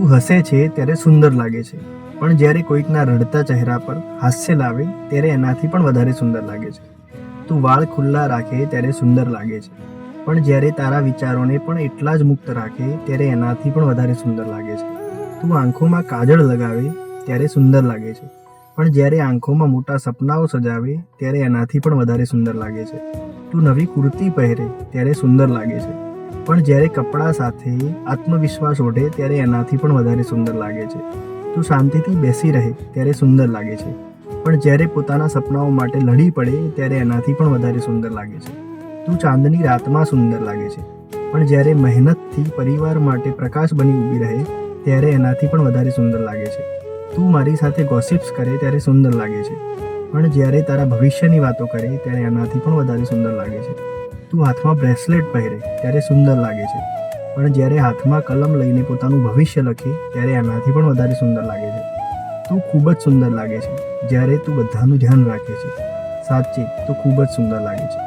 તું હસે છે ત્યારે સુંદર લાગે છે, પણ જ્યારે કોઈકના રડતા ચહેરા પર હાસ્ય લાવે ત્યારે એનાથી પણ વધારે સુંદર લાગે છે. તું વાળ ખુલ્લા રાખે ત્યારે સુંદર લાગે છે, પણ જ્યારે તારા વિચારોને પણ એટલા જ મુક્ત રાખે ત્યારે એનાથી પણ વધારે સુંદર લાગે છે. તું આંખોમાં કાજળ લગાવે ત્યારે સુંદર લાગે છે, પણ જ્યારે આંખોમાં મોટા સપનાઓ સજાવે ત્યારે એનાથી પણ વધારે સુંદર લાગે છે. તું નવી કુર્તી પહેરે ત્યારે સુંદર લાગે છે, પણ જ્યારે કપડાં સાથે આત્મવિશ્વાસ ઓઢે ત્યારે એનાથી પણ વધારે સુંદર લાગે છે. તું શાંતિથી બેસી રહે ત્યારે સુંદર લાગે છે, પણ જ્યારે પોતાના સપનાઓ માટે લડી પડે ત્યારે એનાથી પણ વધારે સુંદર લાગે છે. તું ચાંદની રાતમાં સુંદર લાગે છે, પણ જ્યારે મહેનતથી પરિવાર માટે પ્રકાશ બની ઊભી રહે ત્યારે એનાથી પણ વધારે સુંદર લાગે છે. તું મારી સાથે ગોસિપ્સ કરે ત્યારે સુંદર લાગે છે, પણ જ્યારે તારા ભવિષ્યની વાતો કરે ત્યારે એનાથી પણ વધારે સુંદર લાગે છે. તું હાથમાં બ્રેસલેટ પહેરે ત્યારે સુંદર લાગે છે, પણ જ્યારે હાથમાં કલમ લઈને પોતાનું ભવિષ્ય લખે ત્યારે એનાથી પણ વધારે સુંદર લાગે છે. તું ખૂબ જ સુંદર લાગે છે જ્યારે તું બધાનું ધ્યાન રાખે છે. સાચે તું ખૂબ જ સુંદર લાગે છે.